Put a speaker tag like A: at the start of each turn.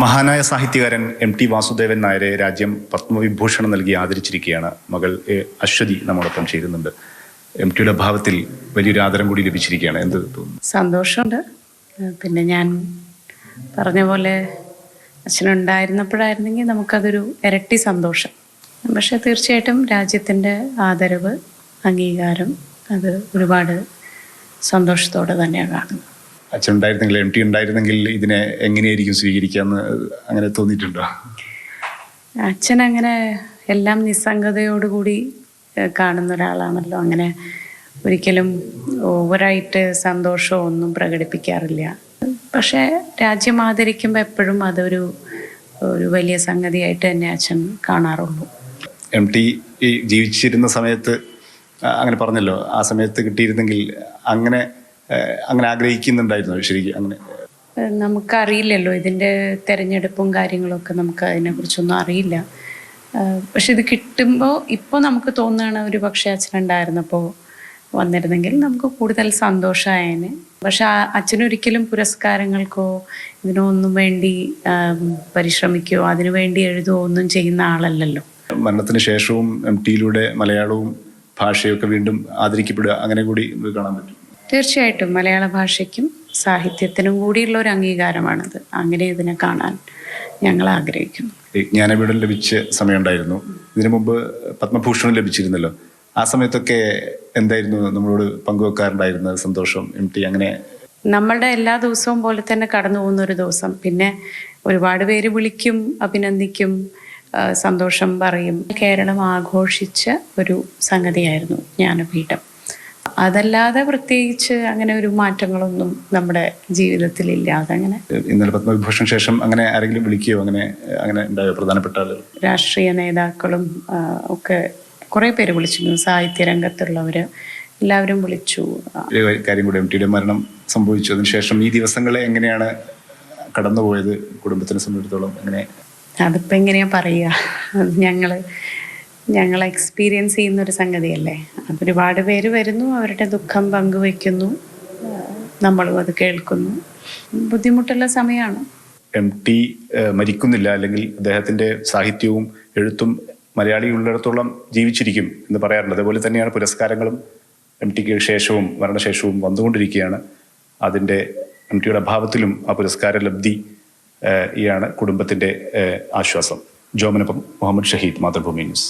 A: മഹാനായ സാഹിത്യകാരൻ MT വാസുദേവൻ നായരെ രാജ്യം പത്മവിഭൂഷണം നൽകി ആദരിച്ചിരിക്കുകയാണ്. മകൾ അശ്വതി നമ്മോടൊപ്പം ചേരുന്നുണ്ട്. MTയുടെ ഭാവത്തിൽ വലിയൊരു ആദരം കൂടി ലഭിച്ചിരിക്കുകയാണ്. എന്ത് തോന്നുന്നു?
B: സന്തോഷമുണ്ട്. പിന്നെ ഞാൻ പറഞ്ഞ പോലെ അച്ഛനുണ്ടായിരുന്നപ്പോഴായിരുന്നെങ്കിൽ നമുക്കതൊരു ഇരട്ടി സന്തോഷം. പക്ഷെ തീർച്ചയായിട്ടും രാജ്യത്തിൻ്റെ ആദരവ്, അംഗീകാരം അത് ഒരുപാട് സന്തോഷത്തോടെ തന്നെയാണ് കാണുന്നത്.
A: അച്ഛനുണ്ടായിരുന്നെങ്കിൽ, MT ഉണ്ടായിരുന്നെങ്കിൽ ഇതിനെ എങ്ങനെയായിരിക്കും സ്വീകരിക്കാമെന്ന് അങ്ങനെ തോന്നിയിട്ടുണ്ടോ?
B: അച്ഛൻ അങ്ങനെ എല്ലാം നിസ്സംഗതയോടുകൂടി കാണുന്ന ഒരാളാണല്ലോ. അങ്ങനെ ഒരിക്കലും ഓവറായിട്ട് സന്തോഷമോ ഒന്നും പ്രകടിപ്പിക്കാറില്ല. പക്ഷേ രാജ്യം ആദരിക്കുമ്പോൾ എപ്പോഴും അതൊരു വലിയ സംഗതിയായിട്ട് തന്നെ അച്ഛൻ കാണാറുള്ളൂ.
A: MT ജീവിച്ചിരുന്ന സമയത്ത് അങ്ങനെ പറഞ്ഞല്ലോ, ആ സമയത്ത് കിട്ടിയിരുന്നെങ്കിൽ അങ്ങനെ ആഗ്രഹിക്കുന്നുണ്ടായിരുന്നു ശരിക്കും? അങ്ങനെ
B: നമുക്കറിയില്ലല്ലോ, ഇതിൻ്റെ തിരഞ്ഞെടുപ്പും കാര്യങ്ങളൊക്കെ നമുക്ക് അതിനെക്കുറിച്ചൊന്നും അറിയില്ല. പക്ഷെ ഇത് കിട്ടുമ്പോൾ ഇപ്പോൾ നമുക്ക് തോന്നുകയാണ് ഒരു പക്ഷേ അച്ഛനുണ്ടായിരുന്നപ്പോൾ വന്നിരുന്നെങ്കിൽ നമുക്ക് കൂടുതൽ സന്തോഷമായേനെ. പക്ഷെ അച്ഛനൊരിക്കലും പുരസ്കാരങ്ങൾക്കോ ഇതിനോ ഒന്നും വേണ്ടി പരിശ്രമിക്കുകയോ അതിനു വേണ്ടി എഴുതുകയോ ഒന്നും ചെയ്യുന്ന ആളല്ലല്ലോ.
A: മരണത്തിന് ശേഷവും MTയിലൂടെ മലയാളവും ഭാഷയൊക്കെ വീണ്ടും ആദരിക്കപ്പെടുക, അങ്ങനെ കൂടി കാണാൻ പറ്റും.
B: തീർച്ചയായിട്ടും മലയാള ഭാഷയ്ക്കും സാഹിത്യത്തിനും കൂടിയുള്ള ഒരു അംഗീകാരമാണത്. അങ്ങനെ ഇതിനെ കാണാൻ ഞങ്ങൾ ആഗ്രഹിക്കുന്നു.
A: ജ്ഞാനപീഠം ലഭിച്ച സമയമുണ്ടായിരുന്നു. ഇതിനു മുമ്പ് പത്മഭൂഷണം ലഭിച്ചിരുന്നല്ലോ. ആ സമയത്തൊക്കെ എന്തായിരുന്നു നമ്മളോട് പങ്കുവെക്കാറുണ്ടായിരുന്ന സന്തോഷം? MT അങ്ങനെ
B: നമ്മളുടെ എല്ലാ ദിവസവും പോലെ തന്നെ കടന്നു പോകുന്ന ഒരു ദിവസം. പിന്നെ ഒരുപാട് പേര് വിളിക്കും, അഭിനന്ദിക്കും, സന്തോഷം പറയും. കേരളം ആഘോഷിച്ച ഒരു സംഗതിയായിരുന്നു ജ്ഞാനപീഠം. അതല്ലാതെ പ്രത്യേകിച്ച് അങ്ങനെ ഒരു മാറ്റങ്ങളൊന്നും നമ്മുടെ ജീവിതത്തിലില്ല. അതങ്ങനെ
A: ഇന്നലെ പത്മവിഭൂഷൺ ശേഷം അങ്ങനെ ആരെങ്കിലും വിളിക്കുകയോ അങ്ങനെ ഉണ്ടായോ? പ്രധാനപ്പെട്ട ആളുകൾ,
B: രാഷ്ട്രീയ നേതാക്കളും ഒക്കെ കുറേ പേര് വിളിച്ചിരുന്നു. സാഹിത്യരംഗത്തുള്ളവർ എല്ലാവരും വിളിച്ചു.
A: ഒരു കാര്യം കൂടി, MTയുടെ മരണം സംഭവിച്ചു. അതിനുശേഷം ഈ ദിവസങ്ങളെ എങ്ങനെയാണ് കടന്നുപോയത് കുടുംബത്തിനെ സംബന്ധിച്ചിടത്തോളം?
B: അതിപ്പോൾ എങ്ങനെയാ പറയുക, ഞങ്ങൾ എക്സ്പീരിയൻസ് ചെയ്യുന്നൊരു സംഗതിയല്ലേ. ഒരുപാട് പേര് വരുന്നു, അവരുടെ ദുഃഖം പങ്കുവയ്ക്കുന്നു, നമ്മളും അത് കേൾക്കുന്നു. ബുദ്ധിമുട്ടുള്ള സമയമാണ്.
A: MT മരിക്കുന്നില്ല, അല്ലെങ്കിൽ അദ്ദേഹത്തിൻ്റെ സാഹിത്യവും എഴുത്തും മലയാളി ഉള്ളിടത്തോളം ജീവിച്ചിരിക്കും എന്ന് പറയാറുണ്ട്. അതേപോലെ തന്നെയാണ് പുരസ്കാരങ്ങളും MTക്ക് ശേഷവും മരണശേഷവും വന്നുകൊണ്ടിരിക്കുകയാണ്. അതിൻ്റെ MTയുടെ അഭാവത്തിലും ആ പുരസ്കാര ലബ്ധി യാണ് കുടുംബത്തിൻ്റെ ആശ്വാസം. ജോമനൊപ്പം മുഹമ്മദ് ഷഹീദ്, മാതൃഭൂമി ന്യൂസ്.